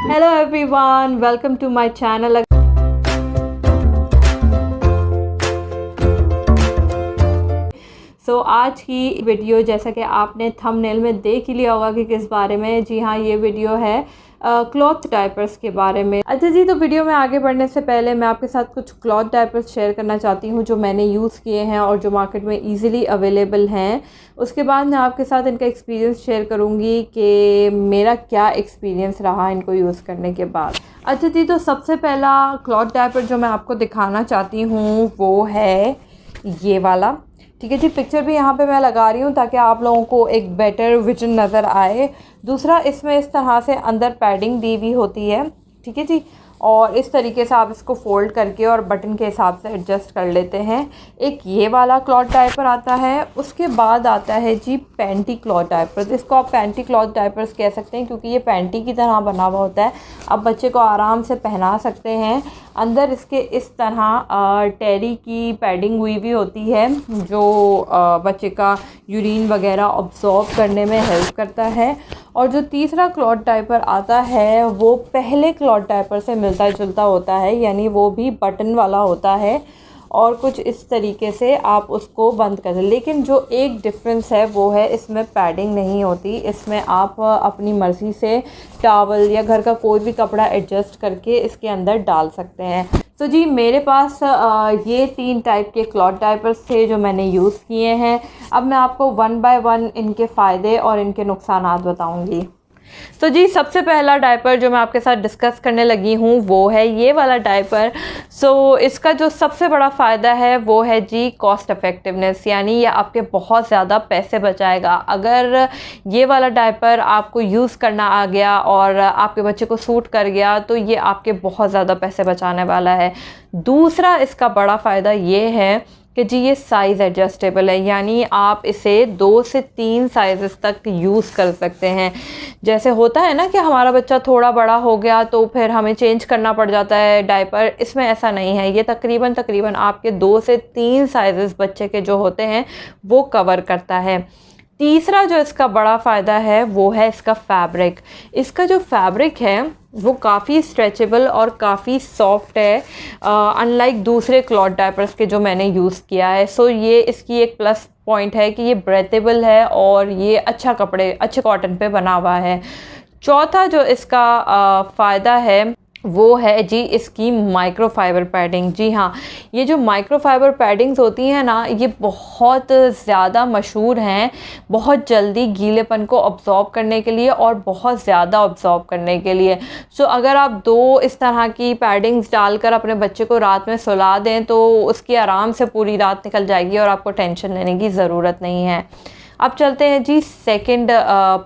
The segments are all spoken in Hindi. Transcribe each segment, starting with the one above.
Hello everyone, welcome to my channel. आज की वीडियो जैसा कि आपने थंबनेल में देख ही लिया होगा कि किस बारे में। जी हाँ, ये वीडियो है क्लॉथ डायपर्स के बारे में। अच्छा जी, तो वीडियो में आगे बढ़ने से पहले मैं आपके साथ कुछ क्लॉथ डायपर्स शेयर करना चाहती हूँ जो मैंने यूज़ किए हैं और जो मार्केट में इजीली अवेलेबल हैं। उसके बाद मैं आपके साथ इनका एक्सपीरियंस शेयर करूँगी कि मेरा क्या एक्सपीरियंस रहा इनको यूज़ करने के बाद। अच्छा जी, तो सबसे पहला क्लॉथ डायपर जो मैं आपको दिखाना चाहती हूँ वो है ये वाला। ठीक है जी, पिक्चर भी यहाँ पे मैं लगा रही हूँ ताकि आप लोगों को एक बेटर विजन नज़र आए। दूसरा, इसमें इस तरह से अंदर पैडिंग दी हुई होती है। ठीक है जी, और इस तरीके से आप इसको फोल्ड करके और बटन के हिसाब से एडजस्ट कर लेते हैं। एक ये वाला क्लॉथ डायपर आता है। उसके बाद आता है जी पैंटी क्लॉथ डायपर। इसको आप पैंटी क्लॉथ डायपर्स कह सकते हैं क्योंकि ये पैंटी की तरह बना हुआ होता है। आप बच्चे को आराम से पहना सकते हैं। अंदर इसके इस तरह टेरी की पैडिंग हुई भी होती है जो बच्चे का यूरिन वगैरह ऑब्जॉर्ब करने में हेल्प करता है। और जो तीसरा क्लॉथ डायपर आता है वो पहले क्लॉथ डायपर से मिलता जुलता होता है, यानी वो भी बटन वाला होता है और कुछ इस तरीके से आप उसको बंद कर दें। लेकिन जो एक डिफरेंस है वो है इसमें पैडिंग नहीं होती। इसमें आप अपनी मर्ज़ी से टॉवल या घर का कोई भी कपड़ा एडजस्ट करके इसके अंदर डाल सकते हैं। तो जी, मेरे पास ये 3 टाइप के क्लॉथ डायपर्स थे जो मैंने यूज़ किए हैं। अब मैं आपको 1 बाय 1 इनके फ़ायदे और इनके नुकसानात बताऊंगी। तो जी, सबसे पहला डायपर जो मैं आपके साथ डिस्कस करने लगी हूँ वो है ये वाला डायपर। इसका जो सबसे बड़ा फ़ायदा है वो है जी कॉस्ट इफ़ेक्टिवनेस, यानी ये आपके बहुत ज़्यादा पैसे बचाएगा। अगर ये वाला डायपर आपको यूज़ करना आ गया और आपके बच्चे को सूट कर गया तो ये आपके बहुत ज़्यादा पैसे बचाने वाला है। दूसरा इसका बड़ा फ़ायदा ये है कि जी ये साइज़ एडजस्टेबल है, यानी आप इसे 2 से 3 साइज़ तक यूज़ कर सकते हैं। जैसे होता है ना कि हमारा बच्चा थोड़ा बड़ा हो गया तो फिर हमें चेंज करना पड़ जाता है डायपर, इसमें ऐसा नहीं है। ये तकरीबन आपके 2 से 3 साइज़ बच्चे के जो होते हैं वो कवर करता है। तीसरा जो इसका बड़ा फ़ायदा है वो है इसका फैब्रिक। इसका जो फैब्रिक है वो काफ़ी स्ट्रेचेबल और काफ़ी सॉफ्ट है, अनलाइक दूसरे क्लॉथ डायपर्स के जो मैंने यूज़ किया है। ये इसकी एक प्लस पॉइंट है कि ये ब्रेथेबल है और ये अच्छे कॉटन पे बना हुआ है। चौथा जो इसका फ़ायदा है वो है जी इसकी माइक्रोफाइबर पैडिंग। जी हाँ, ये जो माइक्रोफाइबर पैडिंग्स होती हैं ना, ये बहुत ज़्यादा मशहूर हैं, बहुत जल्दी गीलेपन को अब्ज़ॉर्ब करने के लिए और बहुत ज़्यादा अब्ज़ॉर्ब करने के लिए। अगर आप 2 इस तरह की पैडिंग्स डालकर अपने बच्चे को रात में सुला दें तो उसकी आराम से पूरी रात निकल जाएगी और आपको टेंशन लेने की ज़रूरत नहीं है। अब चलते हैं जी सेकंड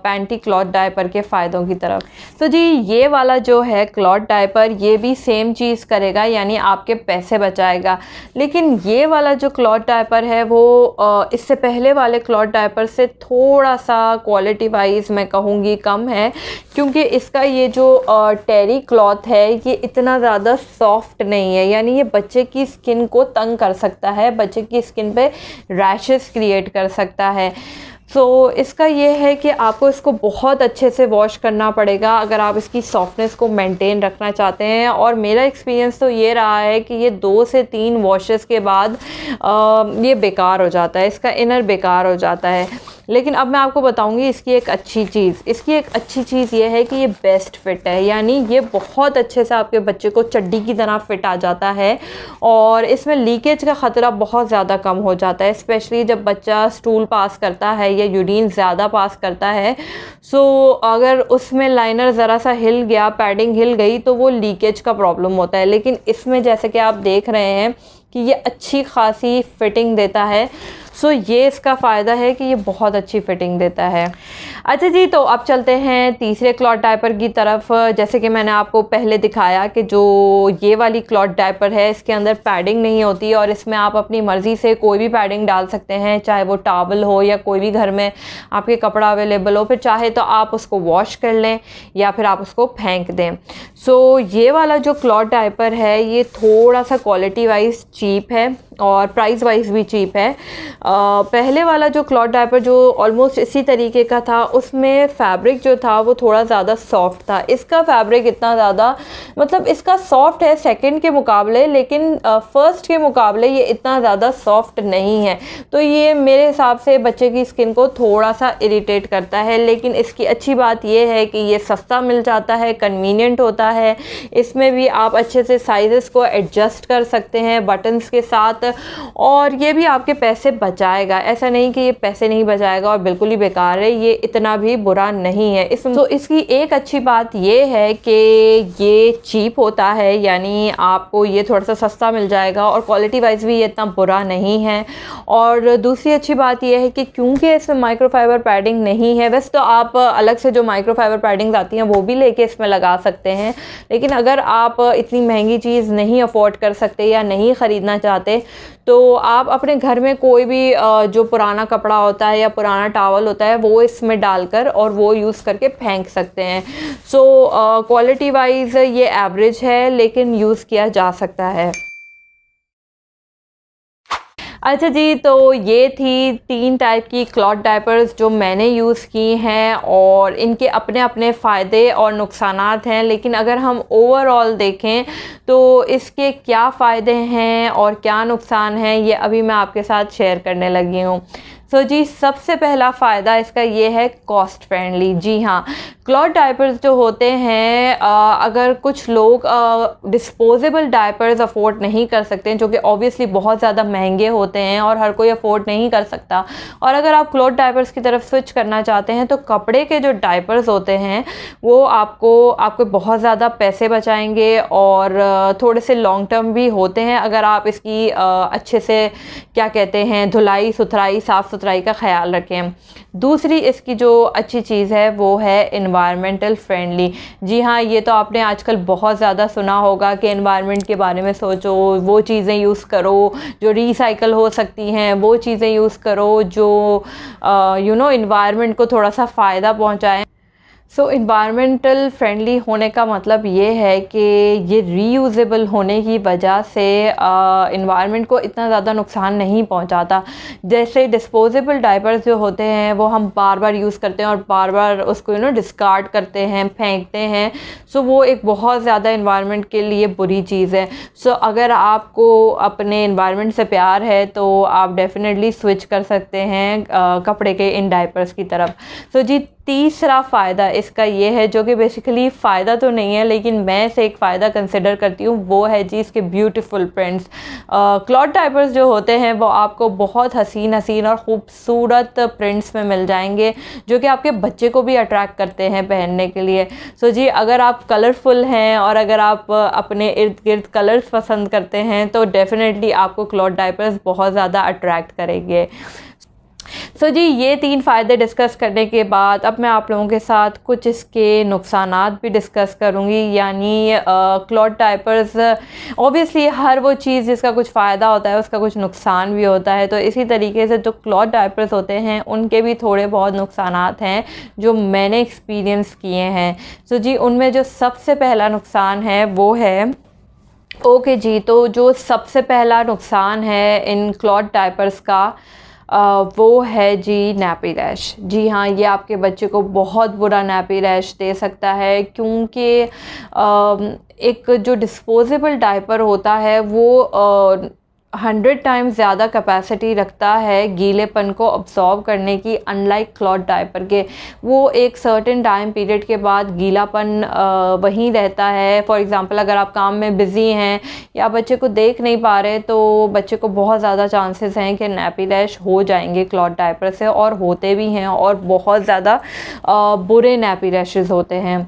पैंटी क्लॉथ डायपर के फ़ायदों की तरफ। तो जी, ये वाला जो है क्लॉथ डायपर ये भी सेम चीज़ करेगा, यानी आपके पैसे बचाएगा। लेकिन ये वाला जो क्लॉथ डायपर है वो इससे पहले वाले क्लॉथ डायपर से थोड़ा सा क्वालिटी वाइज मैं कहूँगी कम है, क्योंकि इसका ये जो टेरी क्लॉथ है ये इतना ज़्यादा सॉफ्ट नहीं है, यानी ये बच्चे की स्किन को तंग कर सकता है, बच्चे की स्किन पे रैशेस क्रिएट कर सकता है। इसका ये है कि आपको इसको बहुत अच्छे से वॉश करना पड़ेगा अगर आप इसकी सॉफ्टनेस को मेंटेन रखना चाहते हैं। और मेरा एक्सपीरियंस तो ये रहा है कि ये 2 से 3 वॉशेस के बाद ये बेकार हो जाता है, इसका इनर बेकार हो जाता है। लेकिन अब मैं आपको बताऊंगी इसकी एक अच्छी चीज़ ये है कि ये बेस्ट फिट है, यानी ये बहुत अच्छे से आपके बच्चे को चड्डी की तरह फिट आ जाता है और इसमें लीकेज का ख़तरा बहुत ज़्यादा कम हो जाता है, स्पेशली जब बच्चा स्टूल पास करता है या यूरिन ज़्यादा पास करता है। अगर उसमें लाइनर ज़रा सा हिल गया, पैडिंग हिल गई तो वो लीकेज का प्रॉब्लम होता है। लेकिन इसमें जैसे कि आप देख रहे हैं कि ये अच्छी खासी फिटिंग देता है। ये इसका फ़ायदा है कि ये बहुत अच्छी फिटिंग देता है। अच्छा जी, तो अब चलते हैं तीसरे क्लॉथ डायपर की तरफ। जैसे कि मैंने आपको पहले दिखाया कि जो ये वाली क्लॉथ डायपर है इसके अंदर पैडिंग नहीं होती और इसमें आप अपनी मर्ज़ी से कोई भी पैडिंग डाल सकते हैं, चाहे वो टॉवल हो या कोई भी घर में आपके कपड़ा अवेलेबल हो। फिर चाहे तो आप उसको वॉश कर लें या फिर आप उसको फेंक दें। ये वाला जो क्लॉथ डायपर है ये थोड़ा सा क्वालिटी वाइज चीप है और प्राइस वाइज भी चीप है। पहले वाला जो क्लॉथ डायपर जो ऑलमोस्ट इसी तरीके का था, उसमें फैब्रिक जो था वो थोड़ा ज़्यादा सॉफ्ट था। इसका फैब्रिक इतना ज़्यादा मतलब इसका सॉफ्ट है सेकंड के मुकाबले, लेकिन फर्स्ट के मुकाबले ये इतना ज़्यादा सॉफ्ट नहीं है। तो ये मेरे हिसाब से बच्चे की स्किन को थोड़ा सा इरिटेट करता है। लेकिन इसकी अच्छी बात ये है कि ये सस्ता मिल जाता है, कन्वीनियंट होता है। इसमें भी आप अच्छे से साइज़ेस को एडजस्ट कर सकते हैं बटन्स के साथ, और ये भी आपके पैसे बचाएगा। ऐसा नहीं कि ये पैसे नहीं बचाएगा और बिल्कुल ही बेकार है, ये इतना भी बुरा नहीं है। तो इसकी एक अच्छी बात ये है कि ये चीप होता है, यानी आपको ये थोड़ा सा सस्ता मिल जाएगा और क्वालिटी वाइज भी ये इतना बुरा नहीं है। और दूसरी अच्छी बात ये है कि क्योंकि इसमें माइक्रोफाइबर पैडिंग नहीं है, वैसे तो आप अलग से जो माइक्रोफाइबर पैडिंग आती हैं वो भी लेके इसमें लगा सकते हैं, लेकिन अगर आप इतनी महंगी चीज़ नहीं अफोर्ड कर सकते या नहीं ख़रीदना चाहते तो आप अपने घर में कोई भी जो पुराना कपड़ा होता है या पुराना टॉवल होता है वो इसमें डालकर और वो यूज़ करके फेंक सकते हैं। सो क्वालिटी वाइज ये एवरेज है, लेकिन यूज़ किया जा सकता है। अच्छा जी, तो ये थी 3 टाइप की क्लॉथ डायपर्स जो मैंने यूज़ की हैं, और इनके अपने अपने फ़ायदे और नुकसानात हैं। लेकिन अगर हम ओवरऑल देखें तो इसके क्या फ़ायदे हैं और क्या नुकसान हैं, ये अभी मैं आपके साथ शेयर करने लगी हूँ। तो जी, सबसे पहला फ़ायदा इसका ये है कॉस्ट फ्रेंडली। जी हाँ, क्लॉथ डायपर्स जो होते हैं, अगर कुछ लोग डिस्पोजेबल डायपर्स अफोर्ड नहीं कर सकते हैं, जो कि ऑब्वियसली बहुत ज़्यादा महंगे होते हैं और हर कोई अफोर्ड नहीं कर सकता, और अगर आप क्लॉथ डायपर्स की तरफ स्विच करना चाहते हैं तो कपड़े के जो डायपर्स होते हैं वो आपको बहुत ज़्यादा पैसे बचाएंगे और थोड़े से लॉन्ग टर्म भी होते हैं, अगर आप इसकी अच्छे से क्या कहते हैं धुलाई सुथराई साफ़ सुथराई का ख्याल रखें। दूसरी इसकी जो अच्छी चीज़ है वो है एनवायरमेंटल फ्रेंडली। जी हाँ, ये तो आपने आजकल बहुत ज़्यादा सुना होगा कि एनवायरनमेंट के बारे में सोचो, वो चीज़ें यूज़ करो जो रिसाइकल हो सकती हैं, वो चीज़ें यूज़ करो जो एनवायरनमेंट को थोड़ा सा फ़ायदा पहुँचाएँ। सो इन्वायरमेंटल फ्रेंडली होने का मतलब ये है कि ये रीयूजेबल होने की वजह से इन्वायरमेंट को इतना ज़्यादा नुकसान नहीं पहुंचाता। जैसे डिस्पोजेबल डायपर्स जो होते हैं वो हम बार बार यूज़ करते हैं और बार बार उसको डिस्कार्ड करते हैं, फेंकते हैं। सो वो एक बहुत ज़्यादा इन्वायरमेंट के लिए बुरी चीज़ है। सो अगर आपको अपने इन्वायरमेंट से प्यार है तो आप डेफिनेटली स्विच कर सकते हैं कपड़े के इन डायपर्स की तरफ। सो जी, तीसरा फ़ायदा इसका ये है, जो कि बेसिकली फ़ायदा तो नहीं है लेकिन मैं इसे एक फ़ायदा कंसिडर करती हूँ, वो है जी इसके ब्यूटीफुल प्रिंट्स। क्लॉथ डायपर्स जो होते हैं वो आपको बहुत हसीन और ख़ूबसूरत प्रिंट्स में मिल जाएंगे, जो कि आपके बच्चे को भी अट्रैक्ट करते हैं पहनने के लिए। सो जी, अगर आप कलरफुल हैं और अगर आप अपने इर्द गिर्द कलर्स पसंद करते हैं तो डेफ़िनेटली आपको क्लॉथ डायपर्स बहुत ज़्यादा अट्रैक्ट करेंगे। सो जी, ये 3 फ़ायदे डिस्कस करने के बाद अब मैं आप लोगों के साथ कुछ इसके नुकसानात भी डिस्कस करूँगी। यानी क्लॉथ डायपर्स ऑब्वियसली हर वो चीज़ जिसका कुछ फ़ायदा होता है उसका कुछ नुकसान भी होता है, तो इसी तरीके से जो क्लॉथ डायपर्स होते हैं उनके भी थोड़े बहुत नुकसानात हैं जो मैंने एक्सपीरियंस किए हैं। सो जी, उनमें जो सबसे पहला नुकसान है वो है जी, तो जो सबसे पहला नुकसान है इन क्लॉथ डायपर्स का वो है जी नैपी रैश। जी हाँ, ये आपके बच्चे को बहुत बुरा नैपी रैश दे सकता है, क्योंकि एक जो डिस्पोजेबल डायपर होता है वो 100 टाइम्स ज़्यादा कैपेसिटी रखता है गीलेपन को अब्सॉर्ब करने की, अनलाइक क्लॉथ डायपर के। वो एक सर्टेन टाइम पीरियड के बाद गीलापन वहीं रहता है। फॉर एग्ज़ाम्पल, अगर आप काम में बिज़ी हैं या बच्चे को देख नहीं पा रहे तो बच्चे को बहुत ज़्यादा चांसेस हैं कि नैपी रैश हो जाएंगे क्लॉथ डायपर से, और होते भी हैं और बहुत ज़्यादा बुरे नैपी रैशेस होते हैं।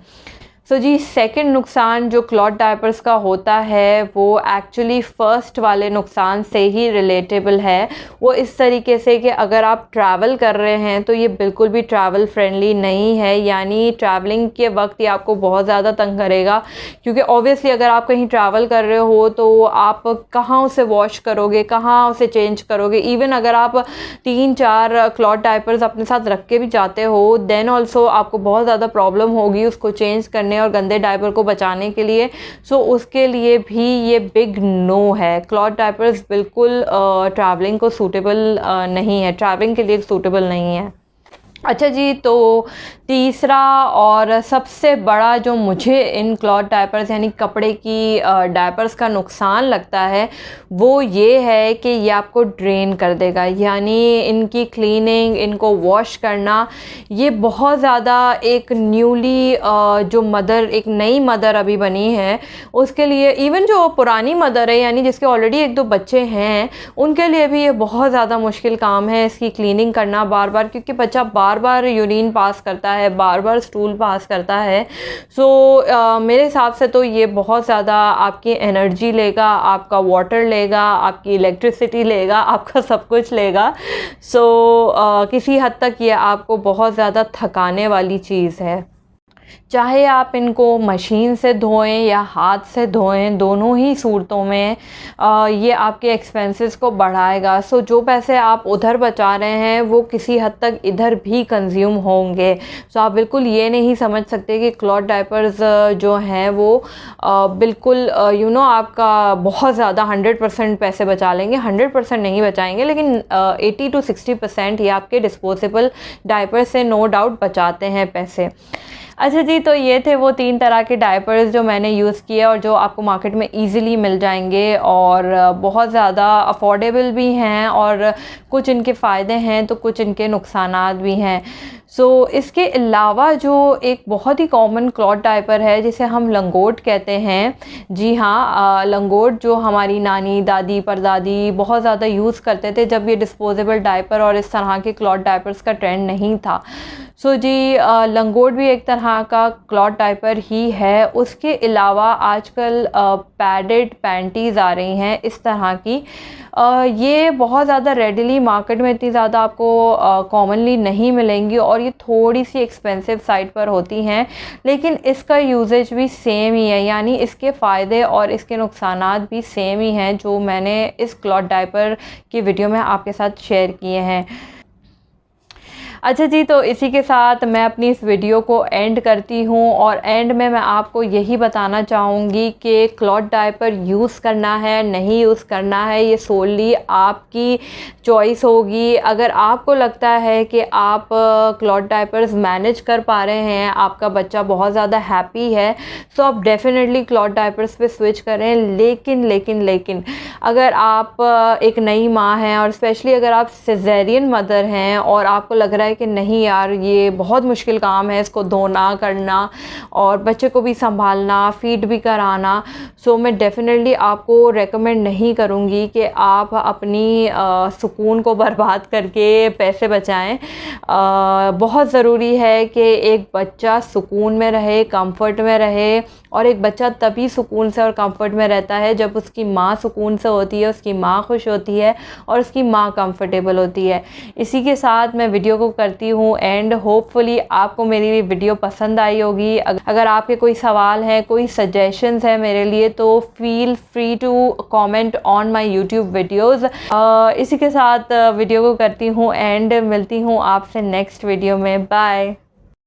सो जी, सेकंड नुकसान जो क्लॉथ डायपर्स का होता है वो एक्चुअली फ़र्स्ट वाले नुकसान से ही रिलेटेबल है। वो इस तरीके से कि अगर आप ट्रैवल कर रहे हैं तो ये बिल्कुल भी ट्रैवल फ्रेंडली नहीं है। यानी ट्रैवलिंग के वक्त ये आपको बहुत ज़्यादा तंग करेगा, क्योंकि ऑब्वियसली अगर आप कहीं ट्रैवल कर रहे हो तो आप कहाँ उसे वॉश करोगे, कहाँ उसे चेंज करोगे। इवन अगर आप 3-4 क्लॉथ डायपर्स अपने साथ रख के भी जाते हो देन ऑल्सो आपको बहुत ज़्यादा प्रॉब्लम होगी उसको चेंज करने करने और गंदे डायपर को बचाने के लिए, सो उसके लिए भी ये बिग नो है। क्लॉथ डायपर्स बिल्कुल ट्रैवलिंग को सूटेबल नहीं है, ट्रैवलिंग के लिए सूटेबल नहीं है। अच्छा जी, तो तीसरा और सबसे बड़ा जो मुझे इन क्लॉथ डायपर्स यानी कपड़े की डायपर्स का नुकसान लगता है वो ये है कि ये आपको ड्रेन कर देगा, यानी इनकी क्लीनिंग, इनको वॉश करना, ये बहुत ज़्यादा एक न्यूली जो मदर, एक नई मदर अभी बनी है उसके लिए, इवन जो पुरानी मदर है यानी जिसके ऑलरेडी 1-2 बच्चे हैं, उनके लिए भी ये बहुत ज़्यादा मुश्किल काम है इसकी क्लीनिंग करना बार बार, क्योंकि बच्चा बार बार यूरिन पास करता है, बार बार स्टूल पास करता है। सो मेरे हिसाब से तो ये बहुत ज़्यादा आपकी एनर्जी लेगा, आपका वाटर लेगा, आपकी इलेक्ट्रिसिटी लेगा, आपका सब कुछ लेगा। सो किसी हद तक ये आपको बहुत ज़्यादा थकाने वाली चीज़ है। चाहे आप इनको मशीन से धोएं या हाथ से धोएं, दोनों ही सूरतों में ये आपके एक्सपेंसेस को बढ़ाएगा। सो जो पैसे आप उधर बचा रहे हैं वो किसी हद तक इधर भी कंज्यूम होंगे। सो आप बिल्कुल ये नहीं समझ सकते कि क्लॉथ डायपर्स जो हैं वो बिल्कुल आपका बहुत ज़्यादा 100% पैसे बचा लेंगे। 100% नहीं बचाएंगे, लेकिन 80 to 60% ये आपके डिस्पोजेबल डायपर से नो डाउट बचाते हैं पैसे। अच्छा जी, तो ये थे वो 3 तरह के डायपर्स जो मैंने यूज़ किए और जो आपको मार्केट में इजीली मिल जाएंगे और बहुत ज़्यादा अफोर्डेबल भी हैं, और कुछ इनके फ़ायदे हैं तो कुछ इनके नुकसानात भी हैं। सो इसके अलावा जो एक बहुत ही कॉमन क्लॉथ डायपर है जिसे हम लंगोट कहते हैं, जी हाँ, लंगोट जो हमारी नानी, दादी, परदादी बहुत ज़्यादा यूज़ करते थे जब ये डिस्पोजेबल डायपर और इस तरह के क्लॉथ डायपर्स का ट्रेंड नहीं था। सो जी, लंगोट भी एक तरह का क्लॉथ डायपर ही है। उसके अलावा आजकल पैडेड पैंटीज़ आ रही हैं इस तरह की, ये बहुत ज़्यादा रेडिली मार्केट में इतनी ज़्यादा आपको कॉमनली नहीं मिलेंगी और ये थोड़ी सी एक्सपेंसिव साइड पर होती हैं, लेकिन इसका यूजेज भी सेम ही है, यानी इसके फ़ायदे और इसके नुकसानात भी सेम ही हैं जो मैंने इस क्लॉथ डायपर की वीडियो में आपके साथ शेयर किए हैं। अच्छा जी, तो इसी के साथ मैं अपनी इस वीडियो को एंड करती हूँ और एंड में मैं आपको यही बताना चाहूँगी कि क्लॉथ डायपर यूज़ करना है नहीं यूज़ करना है ये सोली आपकी चॉइस होगी। अगर आपको लगता है कि आप क्लॉथ डायपर्स मैनेज कर पा रहे हैं, आपका बच्चा बहुत ज़्यादा हैप्पी है, तो आप डेफिनेटली क्लॉथ डायपर्स पे स्विच करें। लेकिन अगर आप एक नई माँ हैं और स्पेशली अगर आप सिज़ेरियन मदर हैं और आपको लग रहा है कि नहीं यार ये बहुत मुश्किल काम है इसको धोना करना और बच्चे को भी संभालना, फीड भी कराना, सो मैं डेफिनेटली आपको रेकमेंड नहीं करूँगी कि आप अपनी सुकून को बर्बाद करके पैसे बचाएं। बहुत ज़रूरी है कि एक बच्चा सुकून में रहे, कंफर्ट में रहे, और एक बच्चा तभी सुकून से और कंफर्ट में रहता है जब उसकी माँ सुकून से होती है, उसकी माँ खुश होती है और उसकी माँ कंफर्टेबल होती है। इसी के साथ मैं वीडियो को करती हूँ एंड होपफुली आपको मेरी वीडियो पसंद आई होगी। अगर आपके कोई सवाल हैं, कोई सजेशंस है मेरे लिए, तो feel free to comment on my YouTube videos. इसी के साथ वीडियो को करती हूँ एंड मिलती हूँ आपसे नेक्स्ट वीडियो में। बाय।